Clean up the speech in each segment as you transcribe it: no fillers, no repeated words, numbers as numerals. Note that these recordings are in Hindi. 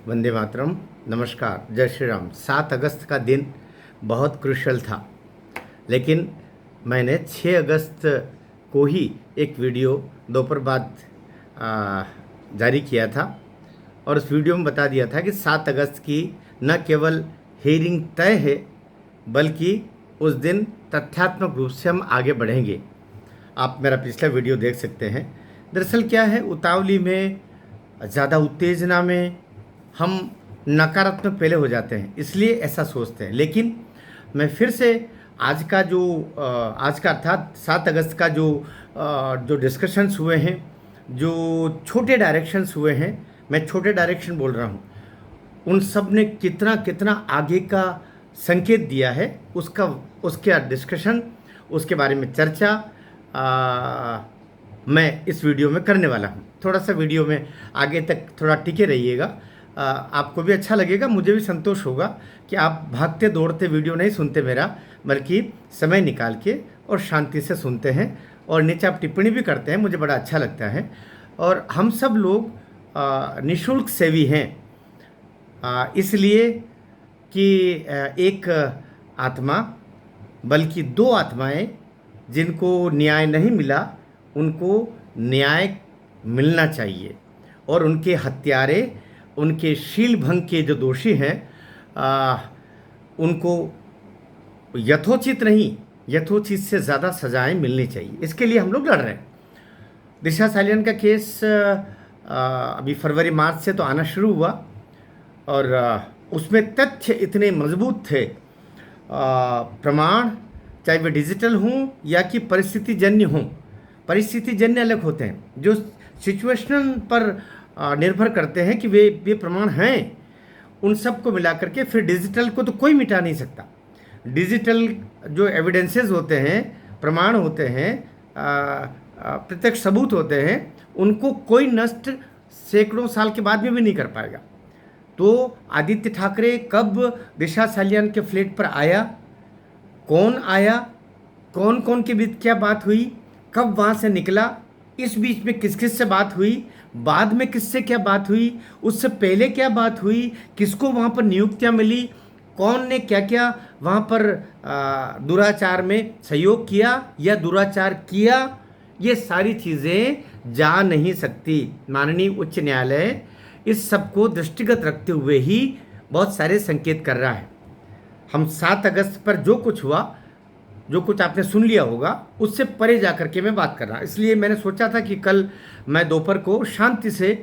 वंदे मातरम। नमस्कार, जय श्री राम। 7 अगस्त का दिन बहुत क्रूशल था, लेकिन मैंने 6 अगस्त को ही एक वीडियो दोपहर बाद जारी किया था और उस वीडियो में बता दिया था कि 7 अगस्त की न केवल हियरिंग तय है, बल्कि उस दिन तथ्यात्मक रूप से हम आगे बढ़ेंगे। आप मेरा पिछला वीडियो देख सकते हैं। दरअसल क्या है, उतावली में, ज़्यादा उत्तेजना में हम नकारात्मक पहले हो जाते हैं, इसलिए ऐसा सोचते हैं। लेकिन मैं फिर से आज का जो आज का अर्थात 7 अगस्त का जो डिस्कशंस हुए हैं, जो छोटे डायरेक्शंस हुए हैं, मैं छोटे डायरेक्शन बोल रहा हूँ, उन सब ने कितना कितना आगे का संकेत दिया है, उसके डिस्कशन, उसके बारे में चर्चा मैं इस वीडियो में करने वाला हूँ। थोड़ा सा वीडियो में आगे तक थोड़ा टिके रहिएगा, आपको भी अच्छा लगेगा, मुझे भी संतोष होगा कि आप भागते दौड़ते वीडियो नहीं सुनते मेरा, बल्कि समय निकाल के और शांति से सुनते हैं और नीचे आप टिप्पणी भी करते हैं, मुझे बड़ा अच्छा लगता है। और हम सब लोग निःशुल्क सेवी हैं, इसलिए कि एक आत्मा, बल्कि 2 आत्माएं जिनको न्याय नहीं मिला, उनको न्याय मिलना चाहिए और उनके हत्यारे, उनके शील भंग के जो दोषी हैं, उनको यथोचित नहीं, यथोचित से ज़्यादा सजाएं मिलनी चाहिए। इसके लिए हम लोग लड़ रहे हैं। दिशा सालियान का केस अभी फरवरी मार्च से तो आना शुरू हुआ और उसमें तथ्य इतने मजबूत थे, प्रमाण चाहे वे डिजिटल हों या कि परिस्थिति जन्य हों। परिस्थिति जन्य अलग होते हैं, जो सिचुएशनल पर निर्भर करते हैं कि वे प्रमाण हैं। उन सब को मिला करके फिर डिजिटल को तो कोई मिटा नहीं सकता। डिजिटल जो एविडेंसेस होते हैं, प्रमाण होते हैं, प्रत्यक्ष सबूत होते हैं, उनको कोई नष्ट सैकड़ों साल के बाद में भी नहीं कर पाएगा। तो आदित्य ठाकरे कब दिशा सालियान के फ्लैट पर आया, कौन आया, कौन कौन के बीच क्या बात हुई, कब वहाँ से निकला, इस बीच में किस किस से बात हुई, बाद में किससे क्या बात हुई, उससे पहले क्या बात हुई, किसको वहाँ पर नियुक्तियाँ मिली, कौन ने क्या क्या वहाँ पर दुराचार में सहयोग किया या दुराचार किया, ये सारी चीज़ें जा नहीं सकती। माननीय उच्च न्यायालय इस सब को दृष्टिगत रखते हुए ही बहुत सारे संकेत कर रहा है। हम 7 अगस्त पर जो कुछ हुआ, जो कुछ आपने सुन लिया होगा, उससे परे जा कर के मैं बात कर रहा हूँ। इसलिए मैंने सोचा था कि कल मैं दोपहर को शांति से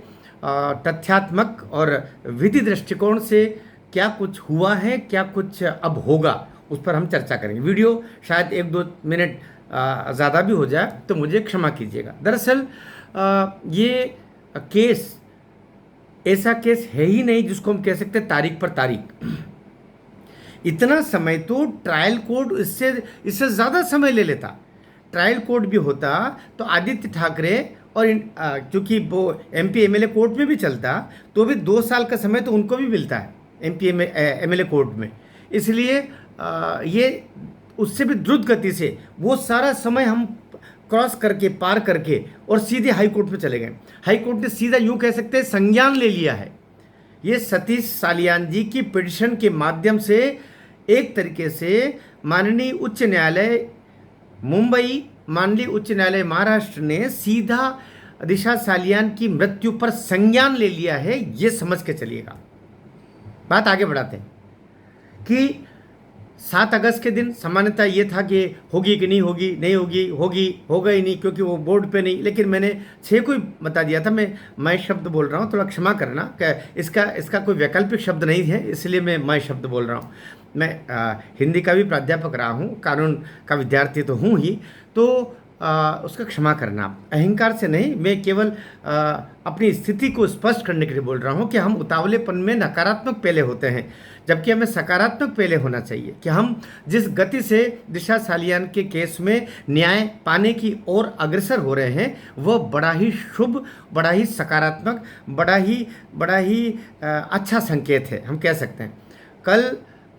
तथ्यात्मक और विधि दृष्टिकोण से क्या कुछ हुआ है, क्या कुछ अब होगा, उस पर हम चर्चा करेंगे। वीडियो शायद 1-2 मिनट ज़्यादा भी हो जाए तो मुझे क्षमा कीजिएगा। दरअसल ये केस ऐसा केस है ही नहीं जिसको हम कह सकते हैं तारीख पर तारीख। इतना समय तो ट्रायल कोर्ट इससे ज़्यादा समय ले लेता। ट्रायल कोर्ट भी होता तो आदित्य ठाकरे और चूँकि वो MP MLA कोर्ट में भी चलता, तो भी 2 साल का समय तो उनको भी मिलता है MP MLA कोर्ट में। इसलिए ये उससे भी द्रुत गति से वो सारा समय हम क्रॉस करके, पार करके और सीधे हाई कोर्ट में चले गए। हाई कोर्ट ने सीधा यूँ कह सकते हैं संज्ञान ले लिया है। ये सतीश सालियान जी की पिटिशन के माध्यम से एक तरीके से माननीय उच्च न्यायालय मुंबई, माननीय उच्च न्यायालय महाराष्ट्र ने सीधा दिशा सालियान की मृत्यु पर संज्ञान ले लिया है। ये समझ के चलिएगा। बात आगे बढ़ाते हैं कि 7 अगस्त के दिन सामान्यतः ये था कि होगी कि नहीं होगी, नहीं होगी, होगी, होगा ही नहीं, क्योंकि वो बोर्ड पे नहीं। लेकिन मैंने 6 को ही बता दिया था। मैं शब्द बोल रहा हूँ, थोड़ा क्षमा करना, इसका कोई वैकल्पिक शब्द नहीं है, इसलिए मैं शब्द बोल रहा हूँ। मैं हिंदी का भी प्राध्यापक रहा हूँ, कानून का विद्यार्थी तो हूँ ही, तो उसका क्षमा करना। अहंकार से नहीं, मैं केवल अपनी स्थिति को स्पष्ट करने के लिए बोल रहा हूँ कि हम उतावलेपन में नकारात्मक पहले होते हैं, जबकि हमें सकारात्मक पहले होना चाहिए। कि हम जिस गति से दिशा सालियान के केस में न्याय पाने की ओर अग्रसर हो रहे हैं, वह बड़ा ही शुभ, बड़ा ही सकारात्मक, बड़ा ही अच्छा संकेत है, हम कह सकते हैं। कल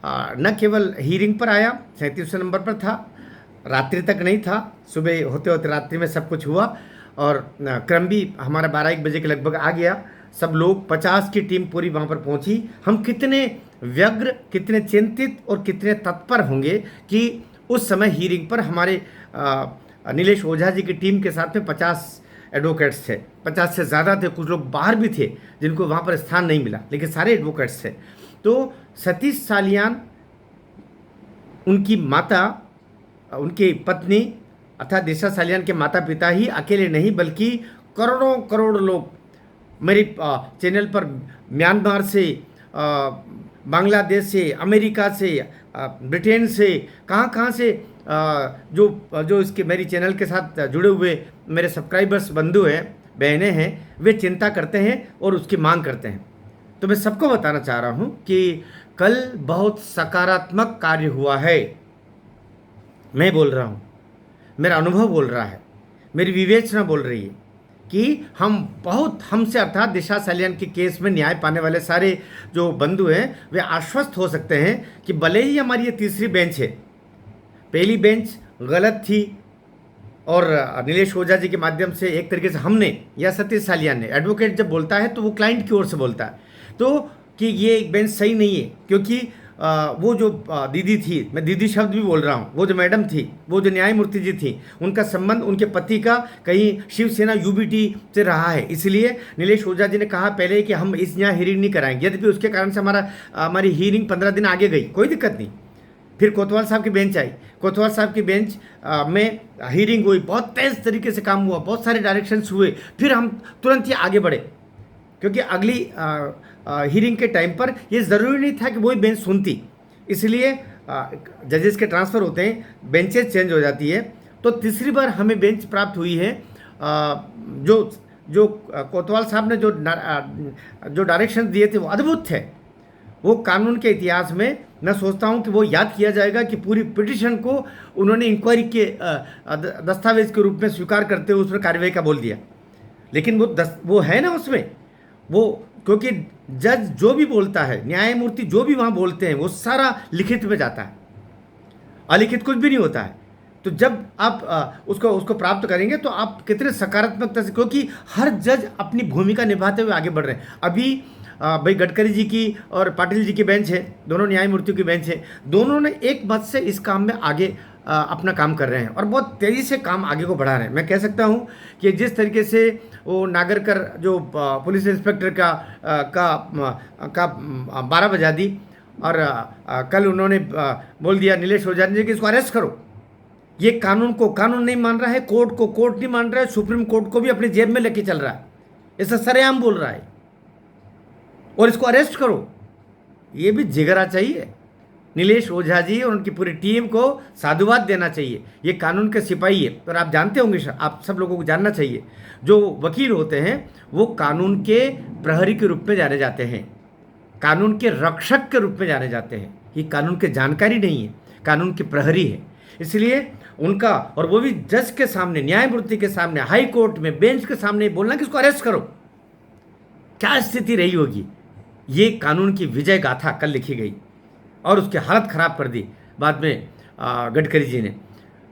न केवल हीरिंग पर आया, 37वें नंबर पर था, रात्रि तक नहीं था, सुबह होते होते रात्रि में सब कुछ हुआ और क्रम भी हमारा 12-1 बजे के लगभग आ गया। सब लोग 50 की टीम पूरी वहाँ पर पहुँची। हम कितने व्यग्र, कितने चिंतित और कितने तत्पर होंगे कि उस समय हीयरिंग पर हमारे नीलेश ओझा जी की टीम के साथ में 50 एडवोकेट्स थे, 50 से ज़्यादा थे। कुछ लोग बाहर भी थे जिनको वहाँ पर स्थान नहीं मिला, लेकिन सारे एडवोकेट्स थे। तो सतीश सालियान, उनकी माता, उनकी पत्नी अर्थात दिशा सालियान के माता पिता ही अकेले नहीं बल्कि करोड़ों करोड़ लोग मेरे चैनल पर म्यांमार से, बांग्लादेश से, अमेरिका से, ब्रिटेन से, कहाँ कहाँ से जो इसके मेरी चैनल के साथ जुड़े हुए मेरे सब्सक्राइबर्स बंधु हैं, बहनें हैं, वे चिंता करते हैं और उसकी मांग करते हैं। तो मैं सबको बताना चाह रहा हूँ कि कल बहुत सकारात्मक कार्य हुआ है। मैं बोल रहा हूँ, मेरा अनुभव बोल रहा है, मेरी विवेचना बोल रही है कि हमसे अर्थात दिशा सालियान के केस में न्याय पाने वाले सारे जो बंधु हैं वे आश्वस्त हो सकते हैं कि भले ही हमारी ये तीसरी बेंच है, पहली बेंच गलत थी और नीलेश ओझा जी के माध्यम से एक तरीके से हमने या सतीश सालियान ने, एडवोकेट जब बोलता है तो वो क्लाइंट की ओर से बोलता है, तो कि ये एक बेंच सही नहीं है क्योंकि वो जो दीदी थी, मैं दीदी शब्द भी बोल रहा हूँ, वो जो मैडम थी, वो जो न्यायमूर्ति जी थी, उनका संबंध उनके पति का कहीं शिवसेना यूबीटी से रहा है। इसलिए नीलेश ओझा जी ने कहा पहले कि हम इस यहाँ हियरिंग नहीं कराएंगे, यद्यपि उसके कारण से हमारी हियरिंग 15 दिन आगे गई, कोई दिक्कत नहीं। फिर कोतवाल साहब की बेंच आई, कोतवाल साहब की बेंच में हियरिंग हुई, बहुत तेज़ तरीके से काम हुआ, बहुत सारे डायरेक्शंस हुए, फिर हम तुरंत ही आगे बढ़े क्योंकि अगली हियरिंग के टाइम पर ये ज़रूरी नहीं था कि वही बेंच सुनती, इसलिए जजेस के ट्रांसफ़र होते हैं, बेंचेस चेंज हो जाती है। तो तीसरी बार हमें बेंच प्राप्त हुई है। जो कोतवाल साहब ने जो डायरेक्शन दिए थे वो अद्भुत थे। वो कानून के इतिहास में मैं सोचता हूँ कि वो याद किया जाएगा कि पूरी पिटिशन को उन्होंने इंक्वायरी के दस्तावेज के रूप में स्वीकार करते हुए उसमें कार्रवाई का बोल दिया। लेकिन वो है ना उसमें, वो क्योंकि जज जो भी बोलता है, न्यायमूर्ति जो भी वहाँ बोलते हैं, वो सारा लिखित में जाता है, अलिखित कुछ भी नहीं होता है। तो जब आप उसको प्राप्त करेंगे तो आप कितने सकारात्मकता से, क्योंकि हर जज अपनी भूमिका निभाते हुए आगे बढ़ रहे हैं। अभी भाई गडकरी जी की और पाटिल जी की बेंच है, दोनों न्यायमूर्तियों की बेंच है, दोनों ने एक मत से इस काम में आगे अपना काम कर रहे हैं और बहुत तेज़ी से काम आगे को बढ़ा रहे हैं। मैं कह सकता हूं कि जिस तरीके से वो नागरकर जो पुलिस इंस्पेक्टर का 12 बजा दी और कल उन्होंने बोल दिया नीलेश ओझा जी कि इसको अरेस्ट करो, ये कानून को कानून नहीं मान रहा है, कोर्ट को कोर्ट नहीं मान रहा है, सुप्रीम कोर्ट को भी अपनी जेब में लेके चल रहा है, ऐसा सरेआम बोल रहा है और इसको अरेस्ट करो। ये भी जिगरा चाहिए, नीलेश ओझा जी और उनकी पूरी टीम को साधुवाद देना चाहिए। ये कानून के सिपाही है और आप जानते होंगे, आप सब लोगों को जानना चाहिए, जो वकील होते हैं वो कानून के प्रहरी के रूप में जाने जाते हैं, कानून के रक्षक के रूप में जाने जाते हैं। ये कानून की जानकारी नहीं है, कानून के प्रहरी है। इसलिए उनका, और वो भी जज के सामने, न्यायमूर्ति के सामने, हाई कोर्ट में बेंच के सामने बोलना कि इसको अरेस्ट करो, क्या स्थिति रही होगी। ये कानून की विजय गाथा कल लिखी गई और उसकी हालत ख़राब कर दी बाद में गडकरी जी ने,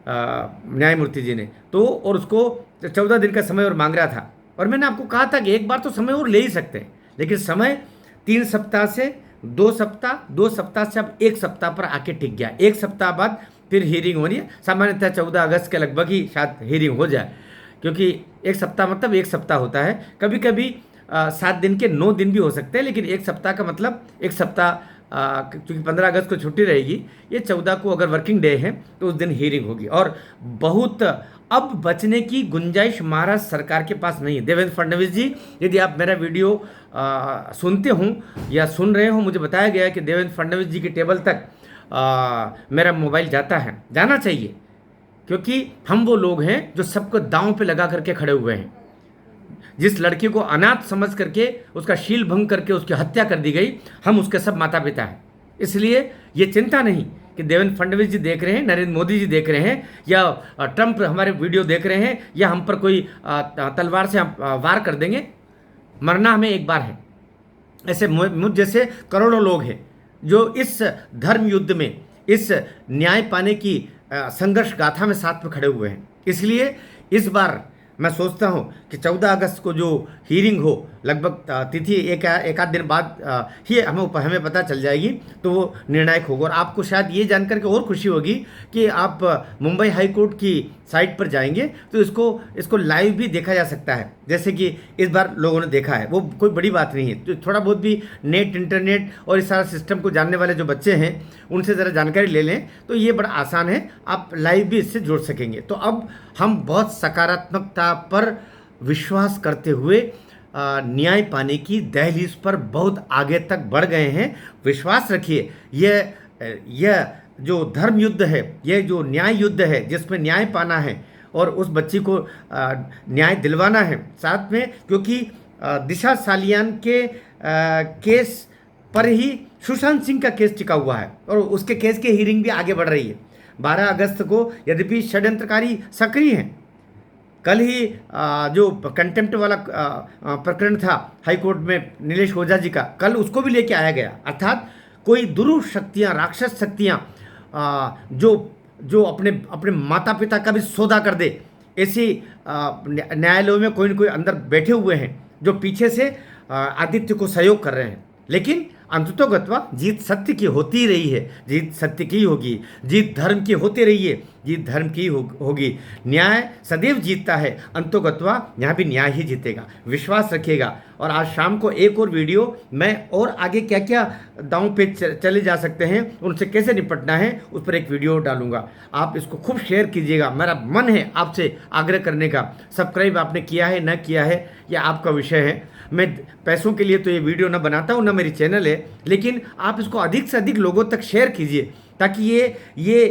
न्यायमूर्ति जी ने तो, और उसको 14 दिन का समय और मांग रहा था। और मैंने आपको कहा था कि एक बार तो समय और ले ही सकते हैं, लेकिन समय 3 सप्ताह से 2 सप्ताह, 2 सप्ताह से अब 1 सप्ताह पर आके टिक गया। 1 सप्ताह बाद फिर हियरिंग होनी है, सामान्यतः 14 अगस्त के लगभग ही शायद हियरिंग हो जाए, क्योंकि 1 सप्ताह मतलब 1 सप्ताह होता है। कभी कभी 7 दिन के 9 दिन भी हो सकते हैं, लेकिन 1 सप्ताह का मतलब 1 सप्ताह, क्योंकि 15 अगस्त को छुट्टी रहेगी, ये 14 को अगर वर्किंग डे है तो उस दिन हियरिंग होगी। और बहुत अब बचने की गुंजाइश महाराष्ट्र सरकार के पास नहीं है। देवेंद्र फडणवीस जी, यदि आप मेरा वीडियो सुनते हों या सुन रहे हो, मुझे बताया गया है कि देवेंद्र फडणवीस जी की टेबल तक मेरा मोबाइल जाता है, जाना चाहिए, क्योंकि हम वो लोग हैं जो सबको दांव पे लगा करके खड़े हुए हैं। जिस लड़की को अनाथ समझ करके उसका शील भंग करके उसकी हत्या कर दी गई, हम उसके सब माता पिता हैं। इसलिए ये चिंता नहीं कि देवेंद्र फडणवीस जी देख रहे हैं, नरेंद्र मोदी जी देख रहे हैं, या ट्रंप हमारे वीडियो देख रहे हैं, या हम पर कोई तलवार से हम वार कर देंगे। मरना हमें एक बार है। ऐसे मुझ जैसे करोड़ों लोग हैं जो इस धर्म युद्ध में, इस न्याय पाने की संघर्ष गाथा में साथ में खड़े हुए हैं। इसलिए इस बार मैं सोचता हूँ कि 14 अगस्त को जो हीरिंग हो, लगभग तिथि एक आध दिन बाद ही हमें पता चल जाएगी, तो वो निर्णायक होगा। और आपको शायद ये जानकर के और खुशी होगी कि आप मुंबई हाई कोर्ट की साइट पर जाएंगे तो इसको लाइव भी देखा जा सकता है, जैसे कि इस बार लोगों ने देखा है। वो कोई बड़ी बात नहीं है, तो थोड़ा बहुत भी नेट, इंटरनेट और इस सारा सिस्टम को जानने वाले जो बच्चे हैं उनसे ज़रा जानकारी ले लें तो ये बड़ा आसान है, आप लाइव भी इससे जुड़ सकेंगे। तो अब हम बहुत सकारात्मकता पर विश्वास करते हुए न्याय पाने की दहलीज पर बहुत आगे तक बढ़ गए हैं। विश्वास रखिए, यह जो धर्म युद्ध है, यह जो न्याय युद्ध है जिसमें न्याय पाना है और उस बच्ची को न्याय दिलवाना है साथ में, क्योंकि दिशा सालियान के केस पर ही सुशांत सिंह का केस टिका हुआ है और उसके केस की हियरिंग भी आगे बढ़ रही है 12 अगस्त को। यद्यपि षड्यंत्रकारी सक्रिय हैं, कल ही जो कंटेम्प्ट वाला प्रकरण था हाई कोर्ट में नीलेश ओझा जी का, कल उसको भी लेके आया गया। अर्थात कोई दुरुस्त शक्तियाँ, राक्षस शक्तियाँ जो अपने माता पिता का भी सौदा कर दे, ऐसी न्यायालयों में कोई न कोई अंदर बैठे हुए हैं जो पीछे से आदित्य को सहयोग कर रहे हैं। लेकिन अंततोगत्वा जीत सत्य की होती ही रही है, जीत सत्य की होगी, जीत धर्म की होती रही है, जीत धर्म की होगी। न्याय सदैव जीतता है, अंततोगत्वा यहाँ भी न्याय ही जीतेगा, विश्वास रखिएगा। और आज शाम को एक और वीडियो मैं और आगे क्या क्या दांव पे चले जा सकते हैं, उनसे कैसे निपटना है, उस पर एक वीडियो डालूंगा। आप इसको खूब शेयर कीजिएगा। मेरा मन है आपसे आग्रह करने का, सब्सक्राइब आपने किया है न किया है यह आपका विषय है। मैं पैसों के लिए तो ये वीडियो ना बनाता हूँ, ना मेरी चैनल है, लेकिन आप इसको अधिक से अधिक लोगों तक शेयर कीजिए ताकि ये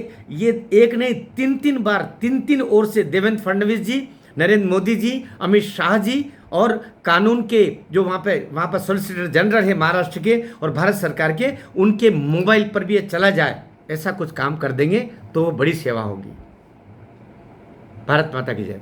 एक नहीं तीन बार तीन ओर से देवेंद्र फडणवीस जी, नरेंद्र मोदी जी, अमित शाह जी और कानून के जो वहाँ पर सॉलिसिटर जनरल है महाराष्ट्र के और भारत सरकार के, उनके मोबाइल पर भी ये चला जाए, ऐसा कुछ काम कर देंगे तो बड़ी सेवा होगी। भारत माता की जय।